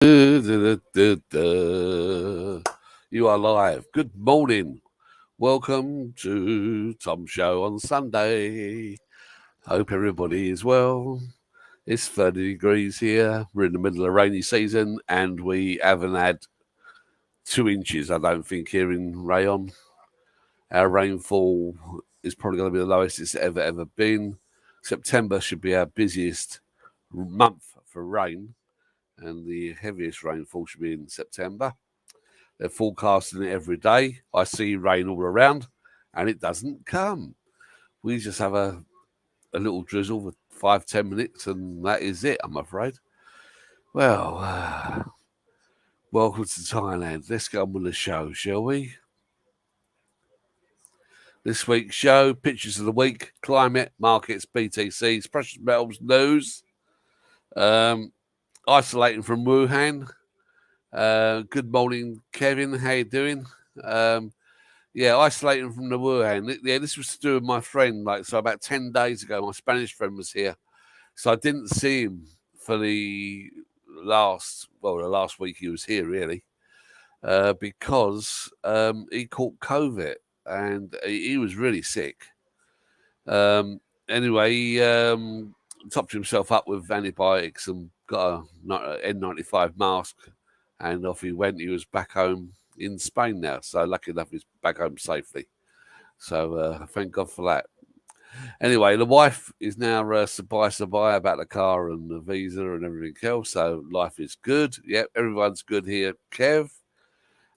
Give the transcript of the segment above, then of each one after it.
You are live. Good morning. Welcome to Tom's show on Sunday. Hope everybody is well. It's 30 degrees here. We're in the middle of rainy season and we haven't had 2 inches, I don't think, here in Rayong. Our rainfall is probably going to be the lowest it's ever been. September should be our busiest month for rain, and the heaviest rainfall should be in September. They're forecasting it every day. I see rain all around, and it doesn't come. We just have a little drizzle for 5-10 minutes, and that is it, I'm afraid. Well, welcome to Thailand. Let's get on with the show, shall we? This week's show, pictures of the week, climate, markets, BTCs, precious metals, news, isolating from Wuhan. Good morning, Kevin. How you doing? Isolating from the Wuhan. This was to do with my friend. So about 10 days ago, my Spanish friend was here. So I didn't see him for the last week he was here, really, because he caught COVID and he was really sick. Anyway, he topped himself up with antibiotics and got a N95 mask, and off he went. He was back home in Spain now, so lucky enough he's back home safely. So thank God for that. Anyway, the wife is now sabay about the car and the visa and everything else, so life is good. Yep, everyone's good here, Kev.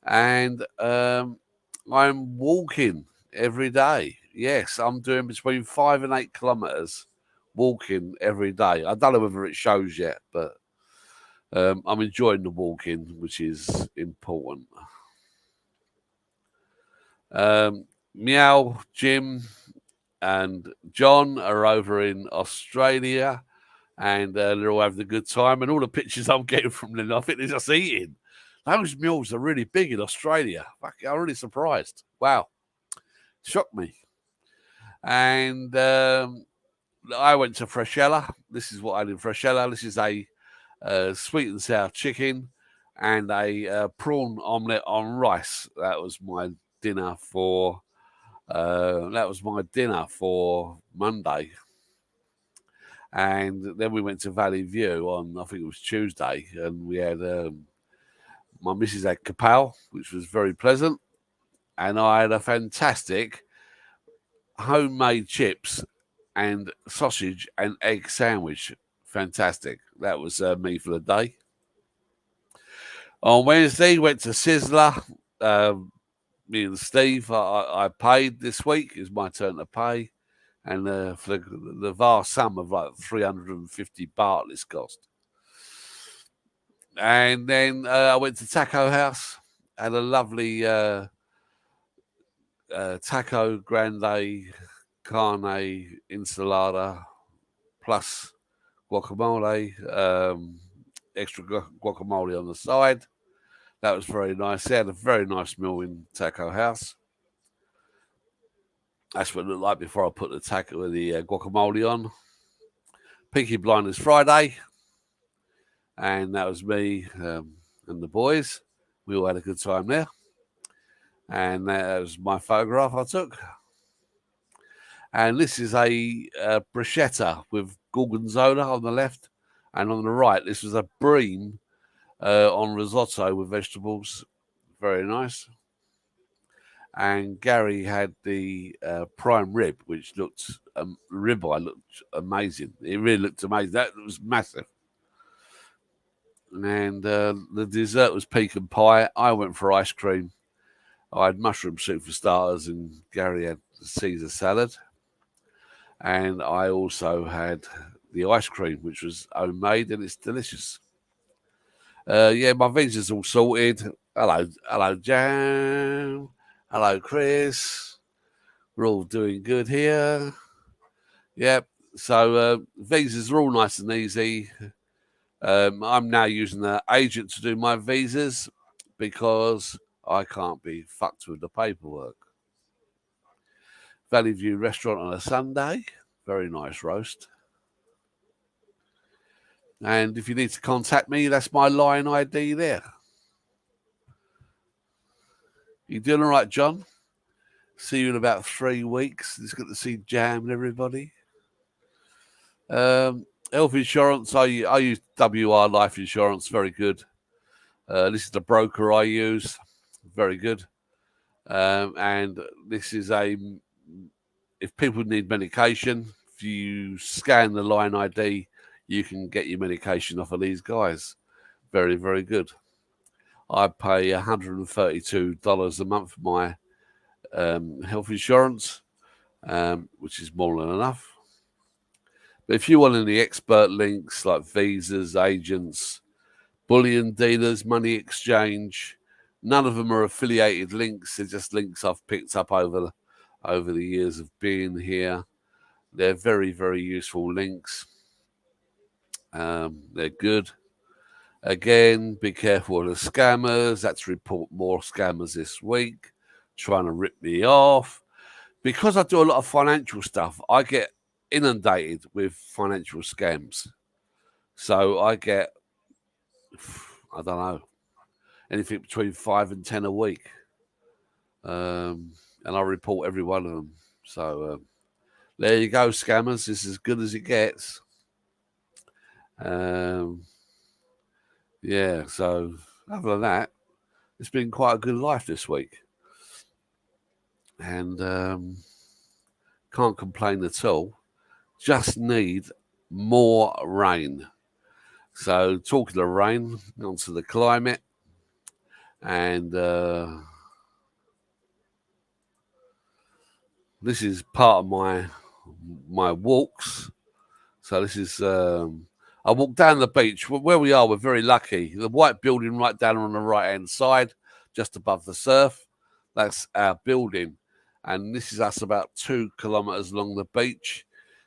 And I'm walking every day. Yes, I'm doing between 5 and 8 kilometres walking every day. I don't know whether it shows yet, but I'm enjoying the walking, which is important. Meow, Jim, and John are over in Australia, and they're all having a good time. And all the pictures I'm getting from them, I think they're just eating. Those mules are really big in Australia. I'm really surprised. Wow, shocked me. And I went to Freshella. This is what I did in Freshella. This is a sweet and sour chicken and a prawn omelette on rice. That was my dinner for Monday. And then we went to Valley View on, I think it was Tuesday, and we had my missus had kapow, which was very pleasant, and I had a fantastic homemade chips and sausage and egg sandwich. Fantastic. That was me for the day. On Wednesday, went to Sizzler. Me and Steve, I paid this week. It's my turn to pay. And for the vast sum of like 350 baht this cost. And then I went to Taco House, had a lovely taco grande carne ensalada plus guacamole, extra guacamole on the side. That was very nice. They had a very nice meal in Taco House. That's what it looked like before I put the guacamole on. Peaky Blinders Friday, and that was me and the boys. We all had a good time there, and that was my photograph I took. And this is a bruschetta with gorgonzola on the left, and on the right, this was a bream on risotto with vegetables. Very nice. And Gary had the prime rib, which looked ribeye looked amazing. It really looked amazing. That was massive. And the dessert was pecan pie. I went for ice cream. I had mushroom soup for starters, and Gary had the Caesar salad. And I also had the ice cream, which was homemade, and it's delicious. My visa's all sorted. Hello, Jam. Hello, Chris. We're all doing good here. Yep. So visas are all nice and easy. I'm now using the agent to do my visas because I can't be fucked with the paperwork. Valley View restaurant on a Sunday. Very nice roast. And if you need to contact me, that's my line ID there. You doing all right, John? See you in about 3 weeks. It's good to see Jam and everybody. Health insurance, I use WR Life Insurance, very good. This is the broker I use, very good. And this is if people need medication, if you scan the line ID, you can get your medication off of these guys. Very, very good. I pay $132 a month for my health insurance, which is more than enough. But if you want any expert links like visas, agents, bullion dealers, money exchange, none of them are affiliated links. They're just links I've picked up over the years of being here. They're very, very useful links. They're good. Again, be careful of the scammers. That's report more scammers this week trying to rip me off. Because I do a lot of financial stuff, I get inundated with financial scams. So I get, I don't know, anything between 5 and 10 a week. And I report every one of them. So there you go, scammers. This is as good as it gets. Yeah, so other than that, it's been quite a good life this week. And can't complain at all. Just need more rain. So talking of rain, onto the climate. And this is part of my walks. So this is I walk down the beach. Where we are, we're very lucky. The white building right down on the right-hand side, just above the surf, that's our building. And this is us about 2 kilometres along the beach.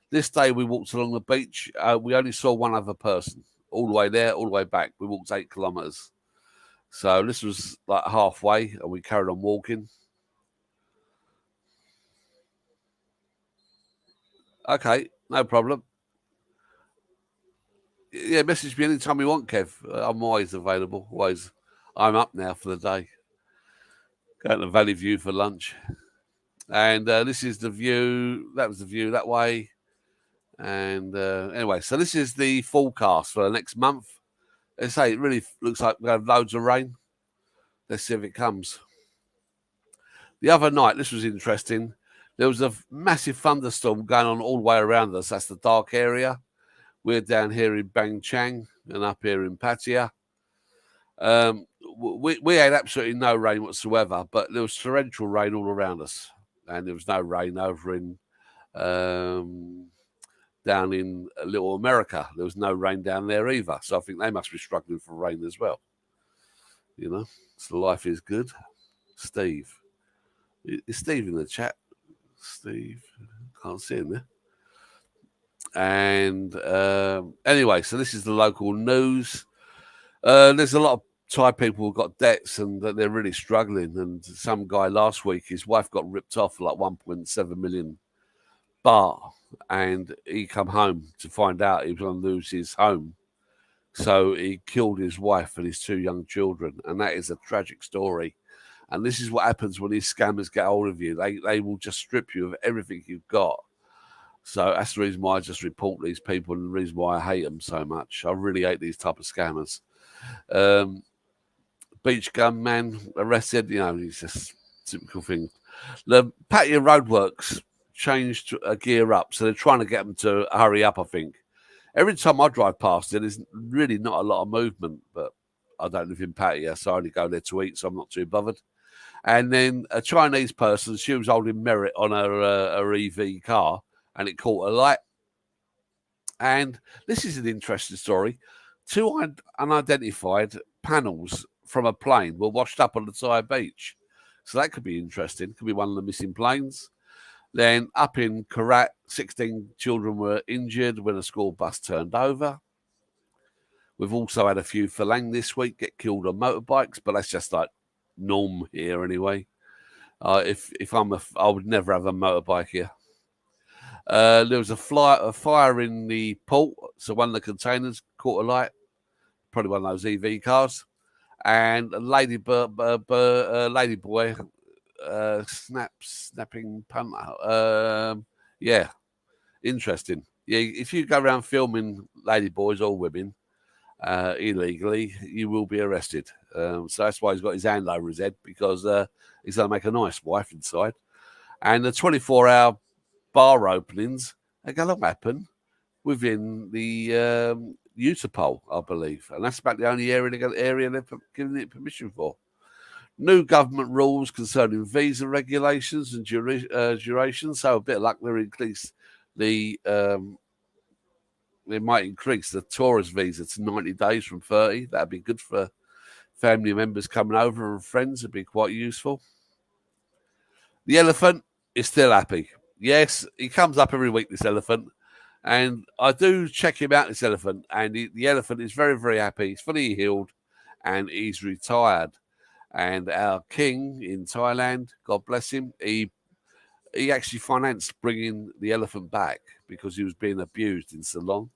This day we walked along the beach. We only saw one other person. All the way there, all the way back. We walked 8 kilometres. So this was like halfway, and we carried on walking. Okay, no problem. Yeah, message me anytime you want, Kev. I'm always available. Always. I'm up now for the day. Going to Valley View for lunch. And this is the view. That was the view that way. And anyway, so this is the forecast for the next month. They say it really looks like we have loads of rain. Let's see if it comes. The other night, this was interesting. There was a massive thunderstorm going on all the way around us. That's the dark area. We're down here in Bang Chang and up here in Pattaya. We had absolutely no rain whatsoever, but there was torrential rain all around us. And there was no rain over in down in Little America. There was no rain down there either. So I think they must be struggling for rain as well. You know, so life is good. Steve. Is Steve in the chat? Steve. Can't see him there. And anyway, so this is the local news. There's a lot of Thai people who've got debts and they're really struggling. And some guy last week, his wife got ripped off for like 1.7 million baht. And he come home to find out he was going to lose his home. So he killed his wife and his 2 young children. And that is a tragic story. And this is what happens when these scammers get hold of you. They will just strip you of everything you've got. So that's the reason why I just report these people and the reason why I hate them so much. I really hate these type of scammers. Beach gun man arrested, you know, it's just typical thing. The Pattaya Roadworks changed a gear up, so they're trying to get them to hurry up, I think. Every time I drive past it, there's really not a lot of movement, but I don't live in Pattaya, so I only go there to eat, so I'm not too bothered. And then a Chinese person, she was holding merit on her EV car, and it caught a light. And this is an interesting story. 2 unidentified panels from a plane were washed up on the Thai beach. So that could be interesting. Could be one of the missing planes. Then up in Karat, 16 children were injured when a school bus turned over. We've also had a few Phayun this week get killed on motorbikes, but that's just like norm here anyway. I would never have a motorbike here. There was a fire in the port, so one of the containers caught alight, probably one of those EV cars, and a ladyboy snapping punter. Yeah, interesting. Yeah, if you go around filming ladyboys or women illegally, you will be arrested. So that's why he's got his hand over his head, because he's going to make a nice wife inside. And the 24-hour bar openings are going to happen within the Utapole, I believe, and that's about the only area they're giving it permission for. New government rules concerning visa regulations and duration. So a bit of luck, they might increase the tourist visa to 90 days from 30. That'd be good for family members coming over and friends. It'd be quite useful. The elephant is still happy. Yes, he comes up every week, this elephant. And I do check him out, this elephant. And the elephant is very, very happy. He's fully healed and he's retired. And our king in Thailand, God bless him, he actually financed bringing the elephant back because he was being abused in Ceylon.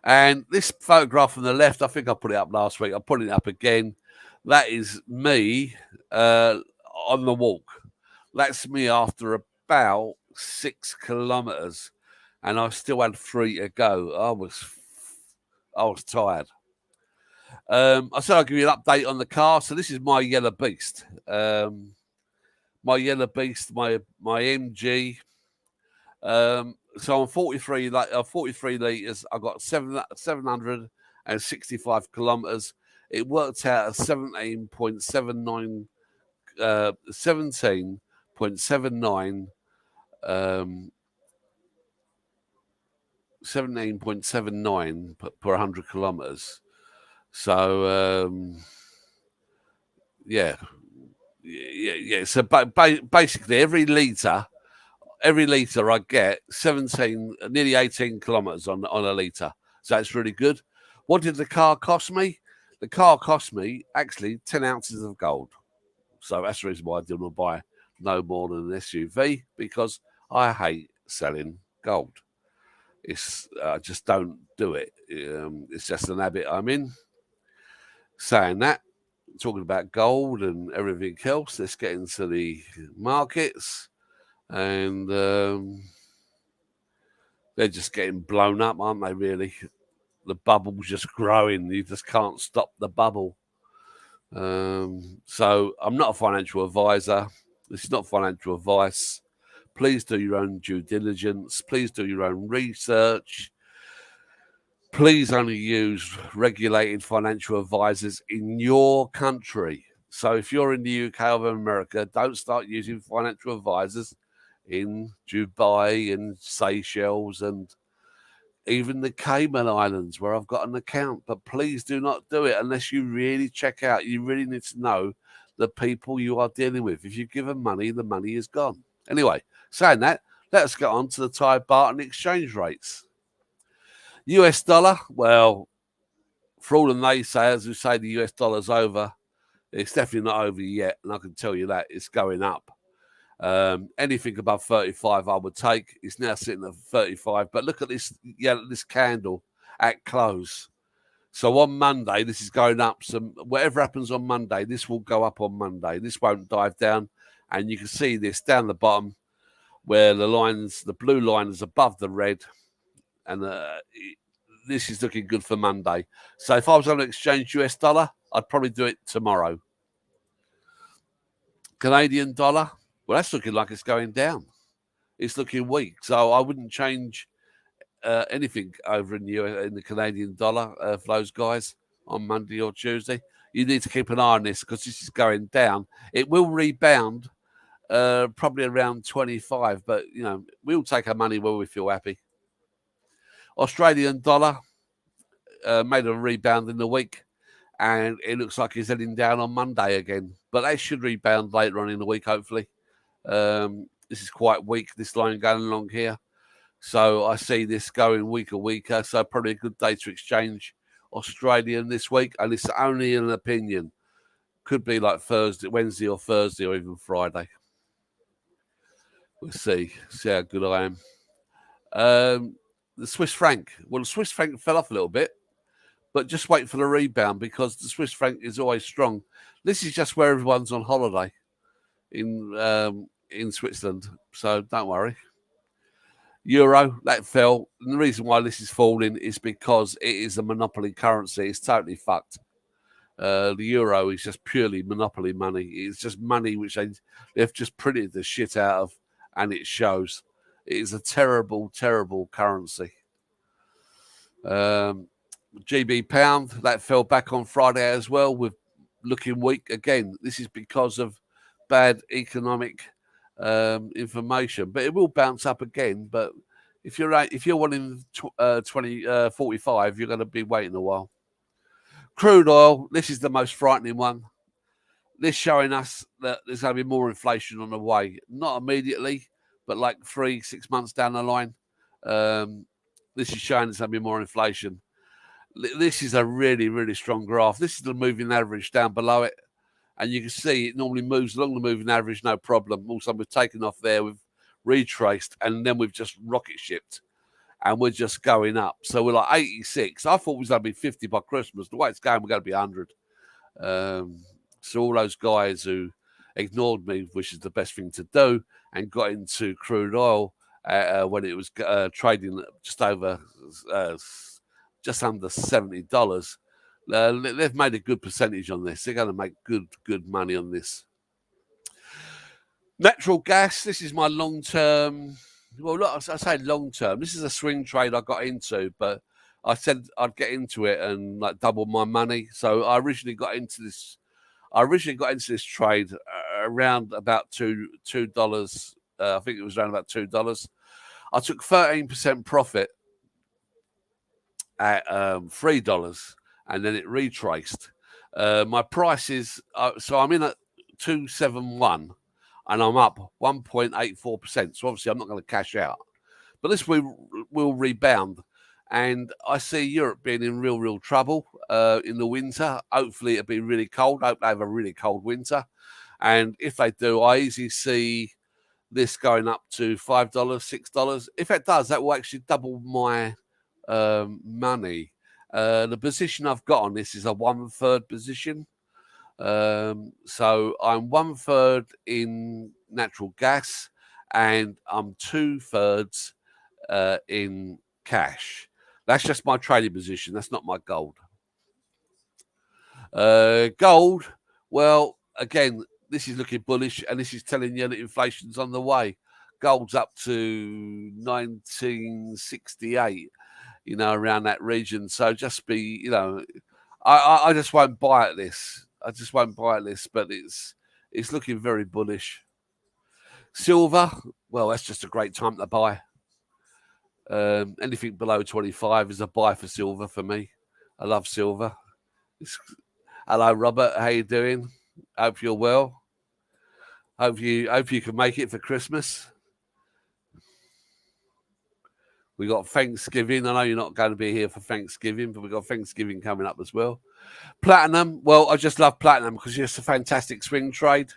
And this photograph on the left, I think I put it up last week. I'm putting it up again. That is me on the walk. That's me after about 6 kilometres, and I still had 3 to go. I was tired. I said I'll give you an update on the car. So this is my yellow beast. My yellow beast, my MG. So I'm 43 litres. I got 765 kilometres. It worked out at 17.79 17.79 per 100 kilometres. So yeah. So basically, every litre I get 17, nearly 18 kilometres on a litre. So that's really good. What did the car cost me? The car cost me actually 10 ounces of gold. So that's the reason why I did not buy no more than an SUV, because I hate selling gold. I just don't do it. It's just an habit I'm in. Saying that, talking about gold and everything else, let's get into the markets. And they're just getting blown up, aren't they, really? The bubble's just growing. You just can't stop the bubble. So I'm not a financial advisor. This is not financial advice. Please do your own due diligence. Please do your own research. Please only use regulated financial advisors in your country. So if you're in the UK or America, don't start using financial advisors in Dubai and Seychelles and even the Cayman Islands, where I've got an account. But please do not do it unless you really check out. You really need to know the people you are dealing with. If you give them money, the money is gone. Anyway, saying that, let's get on to the Thai baht and exchange rates. US dollar, well, for all the naysayers who say the US dollar's over, it's definitely not over yet. And I can tell you that it's going up. Anything above 35 I would take. It's now sitting at 35. But look at this, this candle at close. So on Monday, this is going up. Whatever happens on Monday, this will go up on Monday. This won't dive down. And you can see this down the bottom where the blue line is above the red. And this is looking good for Monday. So if I was going to exchange US dollar, I'd probably do it tomorrow. Canadian dollar, well, that's looking like it's going down. It's looking weak. So I wouldn't change anything over in the Canadian dollar for those guys on Monday or Tuesday. You need to keep an eye on this because this is going down. It will rebound probably around 25, but, we'll take our money where we feel happy. Australian dollar made a rebound in the week, and it looks like it's heading down on Monday again. But they should rebound later on in the week, hopefully. This is quite weak, this line going along here. So I see this going weaker. So probably a good day to exchange Australian this week. And it's only an opinion. Could be like Wednesday or Thursday or even Friday. We'll see how good I am. The Swiss franc. Well, the Swiss franc fell off a little bit, but just wait for the rebound because the Swiss franc is always strong. This is just where everyone's on holiday in Switzerland, so don't worry. Euro, that fell. And the reason why this is falling is because it is a monopoly currency. It's totally fucked. The euro is just purely monopoly money. It's just money which they've just printed the shit out of, and it shows. It is a terrible, terrible currency. GB pound, that fell back on Friday as well, with looking weak again. This is because of bad economic information, but it will bounce up again. But if you're wanting 2045, you're going to be waiting a while. Crude oil, this is the most frightening one. This showing us that there's going to be more inflation on the way. Not immediately, but like 3-6 months down the line. This is showing there's going to be more inflation. This is a really, really strong graph. This is the moving average down below it. And you can see it normally moves along the moving average, no problem. Also, we've taken off there, we've retraced, and then we've just rocket shipped. And we're just going up. So we're like 86. I thought we was going to be 50 by Christmas. The way it's going, we're going to be 100. So all those guys who ignored me, which is the best thing to do, and got into crude oil when it was trading just under $70, they've made a good percentage on this. They're going to make good money on this. Natural gas. This is my long-term. Well, look, I say long-term. This is a swing trade I got into, but I said I'd get into it and like double my money. So I originally got into this. Trade around about $2. I think it was around about $2. I took 13% profit at $3, and then it retraced. My price is so I'm in at 271, and I'm up 1.84%. So obviously I'm not going to cash out, but this will rebound. And I see Europe being in real trouble in the winter. Hopefully it'll be really cold. I hope they have a really cold winter. And if they do, I easily see this going up to $5, $6. If it does, that will actually double my money. The position I've got on this is a 1/3 position. So I'm 1/3 in natural gas, and I'm 2/3 in cash. That's just my trading position. That's not my gold. Gold, well, again, this is looking bullish, and this is telling you that inflation's on the way. Gold's up to 1968, around that region. So just be, I just won't buy at this. But it's looking very bullish. Silver, well, that's just a great time to buy. Anything below 25 is a buy for silver for me. I love silver. Hello, Robert. How you doing? Hope you're well. Hope you can make it for Christmas. We got Thanksgiving. I know you're not going to be here for Thanksgiving, but we got Thanksgiving coming up as well. Platinum. Well, I just love platinum because it's a fantastic swing trade.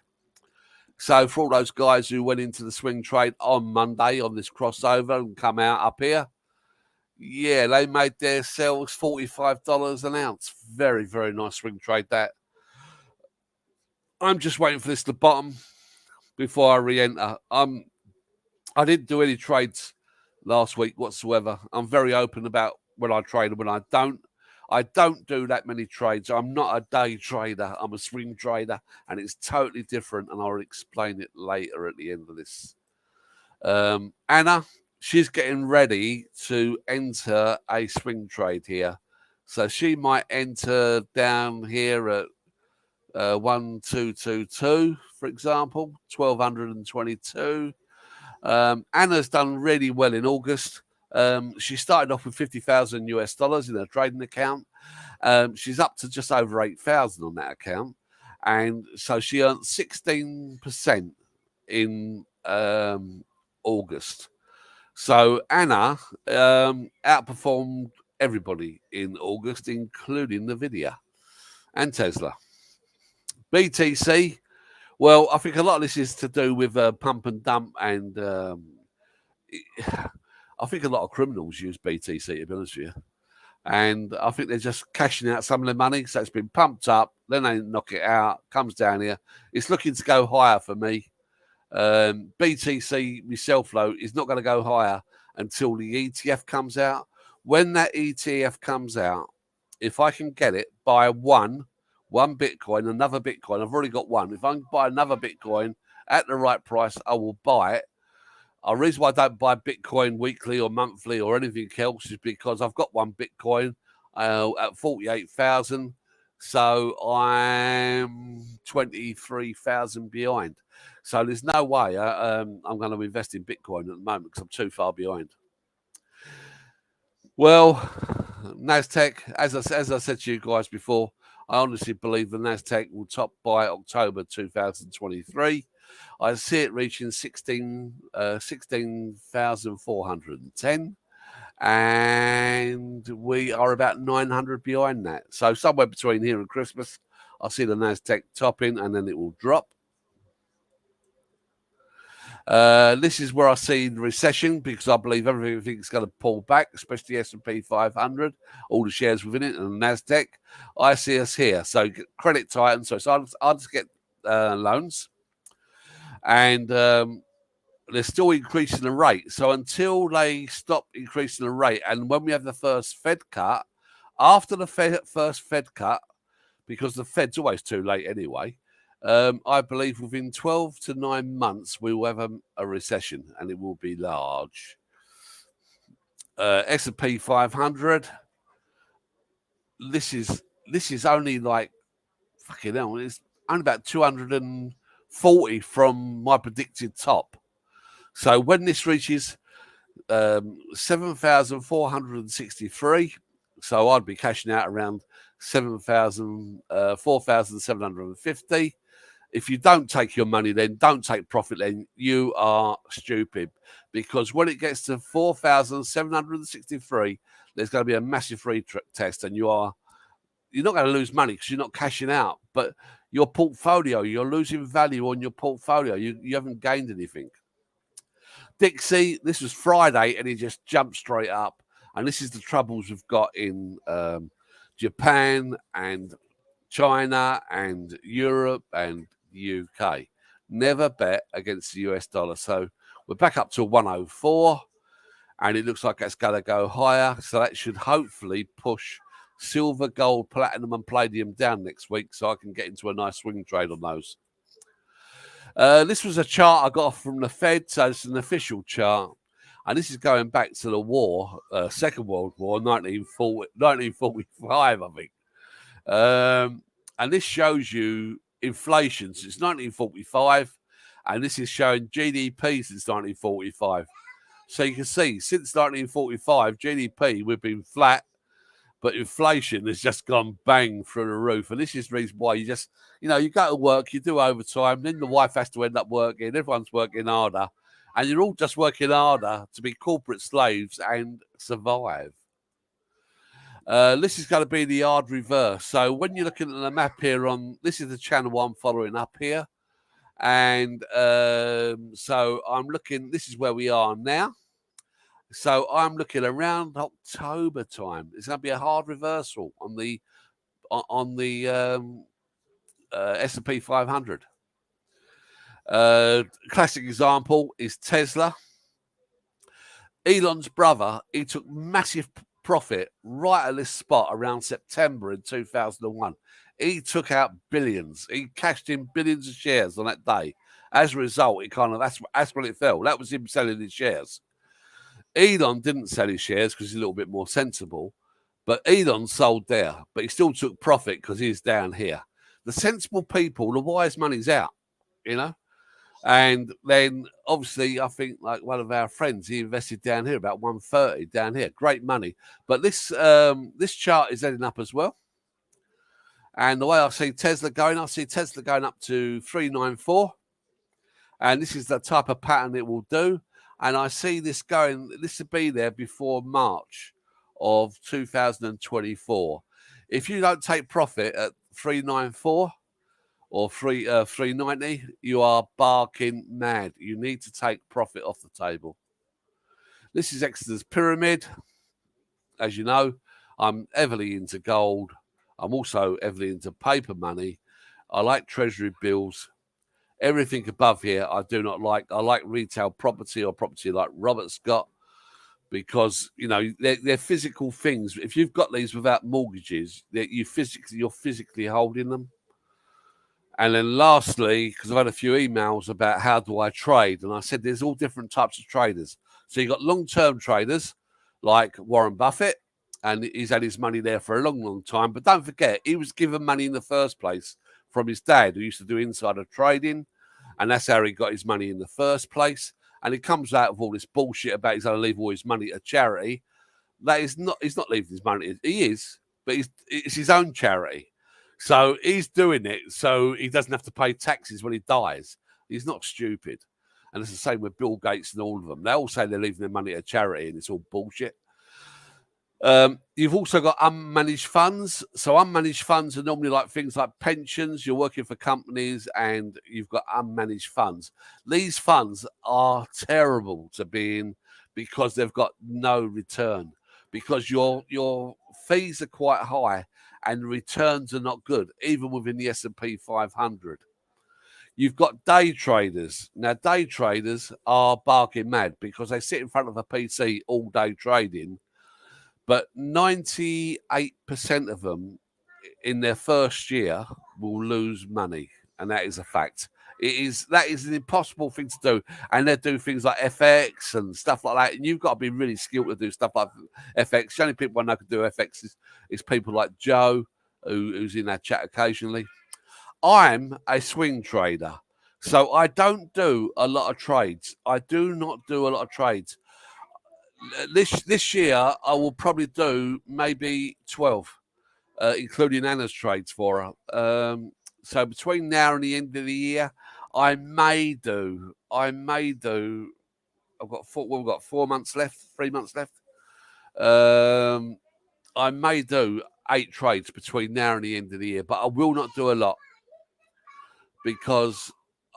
So for all those guys who went into the swing trade on Monday on this crossover and come out up here, yeah, they made their sales $45 an ounce. Very, very nice swing trade that. I'm just waiting for this to bottom before I re-enter. I didn't do any trades last week whatsoever. I'm very open about when I trade and when I don't. I don't do that many trades. I'm not a day trader. I'm a swing trader, and it's totally different, and I'll explain it later at the end of this. Anna, she's getting ready to enter a swing trade here. So she might enter down here at 1222, for example, 1222. Anna's done really well in August. She started off with $50,000 in her trading account. She's up to just over 8,000 on that account, and so she earned 16% in August. So Anna outperformed everybody in August, including Nvidia and Tesla. BTC. Well, I think a lot of this is to do with pump and dump, and I think a lot of criminals use BTC, to be honest with you. And I think they're just cashing out some of the money. So it's been pumped up, then they knock it out, comes down here. It's looking to go higher for me. BTC myself, though, is not going to go higher until the ETF comes out. When that ETF comes out, if I can get it, buy one Bitcoin, another Bitcoin. I've already got one. If I can buy another Bitcoin at the right price, I will buy it. The reason why I don't buy Bitcoin weekly or monthly or anything else is because I've got one Bitcoin at 48,000. So I'm 23,000 behind. So there's no way I'm going to invest in Bitcoin at the moment because I'm too far behind. Well, NASDAQ, as I said to you guys before, I honestly believe the NASDAQ will top by October 2023. I see it reaching 16,410, and we are about 900 behind that. So somewhere between here and Christmas, I see the NASDAQ topping, and then it will drop. This is where I see the recession, because I believe everything's going to pull back, especially the S&P 500, all the shares within it, and the NASDAQ. I see us here. So credit tighten. So I'll just get loans. And they're still increasing the rate. So until they stop increasing the rate, and when we have the first Fed cut, after the first Fed cut, because the Fed's always too late anyway, I believe within 12 to 9 months we will have a recession, and it will be large. S&P 500. This is only like fucking hell. It's only about 240 from my predicted top. So when this reaches 7,463, so I'd be cashing out around 4,750. If you don't take your money, then don't take profit, then you are stupid. Because when it gets to 4,763, there's going to be a massive retest, and you're not going to lose money because you're not cashing out. But your portfolio, you're losing value on your portfolio. You haven't gained anything. Dixie, this was Friday, and he just jumped straight up. And this is the troubles we've got in Japan and China and Europe and UK. Never bet against the US dollar. So we're back up to 104, and it looks like it's going to go higher. So that should hopefully push silver, gold, platinum, and palladium down next week, so I can get into a nice swing trade on those. This was a chart I got off from the Fed, so it's an official chart. And this is going back to the war, Second World War, 1945, I think. And this shows you inflation since 1945, and this is showing GDP since 1945. So you can see, since 1945, GDP, we've been flat, but inflation has just gone bang through the roof. And this is the reason why you just, you go to work, you do overtime, then the wife has to end up working, everyone's working harder, and you're all just working harder to be corporate slaves and survive. This is going to be the hard reverse. So when you're looking at the map here this is the channel I'm following up here. And so I'm looking, this is where we are now. So I'm looking around October time. It's going to be a hard reversal on the S&P 500. Classic example is Tesla. Elon's brother, he took massive profit right at this spot around September in 2001. He took out billions. He cashed in billions of shares on that day. As a result, that's when it fell. That was him selling his shares. Elon didn't sell his shares because he's a little bit more sensible, but Elon sold there, but he still took profit because he's down here. The sensible people, the wise money's out, And then obviously I think like one of our friends, he invested down here about 130 down here. Great money. But this chart is heading up as well. And the way I see Tesla going up to 394. And this is the type of pattern it will do. And I see this will be there before March of 2024. If you don't take profit at 394, or 390, you are barking mad. You need to take profit off the table. This is Exeter's pyramid. As you know, I'm heavily into gold. I'm also heavily into paper money. I like treasury bills. Everything above here I do not like. I like retail property or property like Robert's got, because they're physical things. If you've got these without mortgages, you're physically holding them. And then lastly, because I've had a few emails about how do I trade, and I said there's all different types of traders. So you've got long-term traders like Warren Buffett, and he's had his money there for a long, long time. But don't forget, he was given money in the first place from his dad, who used to do insider trading, and that's how he got his money in the first place. And he comes out of all this bullshit about he's going to leave all his money to charity. That is not, he's not leaving his money. He is, but it's his own charity. So he's doing it so he doesn't have to pay taxes when he dies. He's not stupid. And it's the same with Bill Gates and all of them. They all say they're leaving their money to charity, and it's all bullshit. You've also got unmanaged funds. So unmanaged funds are normally like things like pensions. You're working for companies and you've got unmanaged funds. These funds are terrible to be in because they've got no return, because your fees are quite high and returns are not good, even within the S&P 500. You've got day traders. Now, day traders are barking mad because they sit in front of a PC all day trading, but 98% of them in their first year will lose money, and that is a fact. That is an impossible thing to do, and they do things like FX and stuff like that. And you've got to be really skilled to do stuff like FX. The only people I know can do FX is people like Joe, who's in our chat occasionally. I'm a swing trader, so I don't do a lot of trades. I do not do a lot of trades. This year, I will probably do maybe 12, including Anna's trades for her. So between now and the end of the year, I may do. I've got we've got 4 months left, 3 months left. I may do 8 trades between now and the end of the year, but I will not do a lot because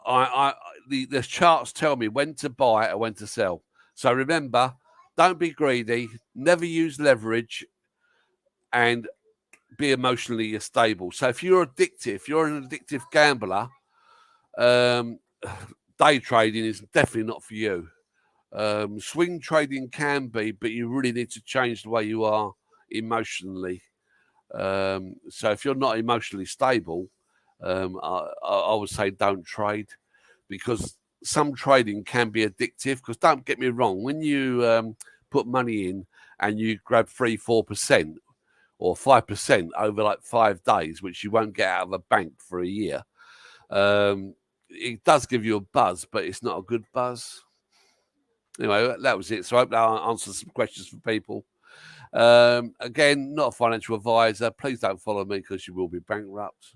the charts tell me when to buy or when to sell. So remember, don't be greedy, never use leverage, and be emotionally stable. So if you're addictive, if you're an addictive gambler, day trading is definitely not for you. Swing trading can be, but you really need to change the way you are emotionally. So if you're not emotionally stable, I would say don't trade, because some trading can be addictive. Because don't get me wrong, when you put money in and you grab 3-4% or 5% over like 5 days, which you won't get out of a bank for a year, it does give you a buzz, but it's not a good buzz. Anyway, that was it. So I hope that answers some questions for people. Again, not a financial advisor. Please don't follow me because you will be bankrupt.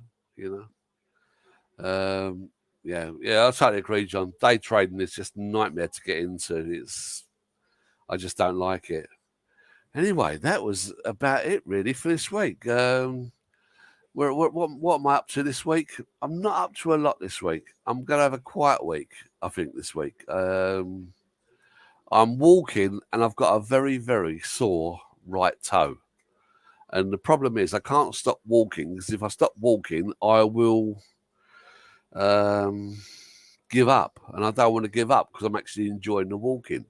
Yeah, I totally agree, John. Day trading is just a nightmare to get into. I just don't like it. Anyway, that was about it really for this week. What am I up to this week? I'm not up to a lot this week. I'm going to have a quiet week, I think, this week. I'm walking and I've got a very, very sore right toe. And the problem is I can't stop walking, because if I stop walking, I will give up. And I don't want to give up because I'm actually enjoying the walking.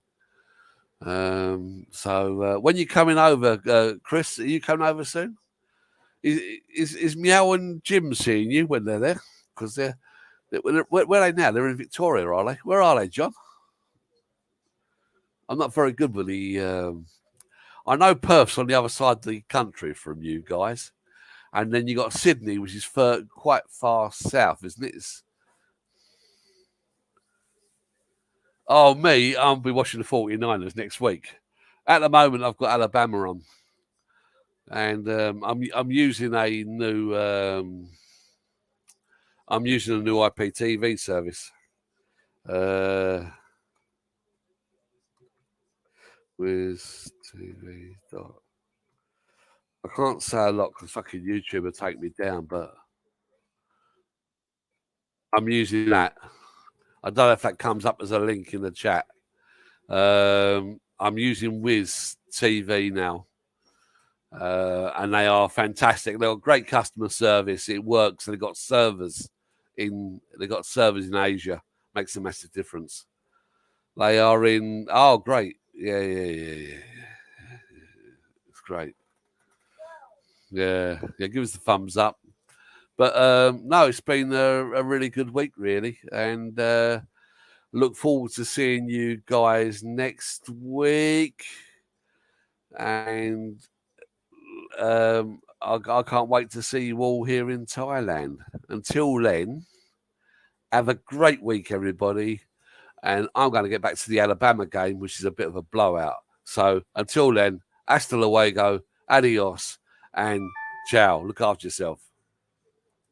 So when you coming over, Chris, are you coming over soon? Is Meow and Jim seeing you when they're there? Because where are they now? They're in Victoria, are they? Where are they, John? I'm not very good with the. I know Perth's on the other side of the country from you guys, and then you got Sydney, which is quite far south, isn't it? Me, I'll be watching the 49ers next week. At the moment, I've got Alabama on, and I'm using a new IPTV service. With TV. I can't say a lot because fucking YouTube will take me down, but I'm using that. I don't know if that comes up as a link in the chat. I'm using Wiz TV now. And they are fantastic. They've got great customer service. It works. And they've got servers in Asia. Makes a massive difference. They are in. Oh, great. Yeah. It's great. Yeah. Give us the thumbs up. But no, it's been a really good week, really, and look forward to seeing you guys next week. And I can't wait to see you all here in Thailand. Until then, have a great week, everybody. And I'm going to get back to the Alabama game, which is a bit of a blowout. So until then, hasta luego, adios, and ciao. Look after yourself.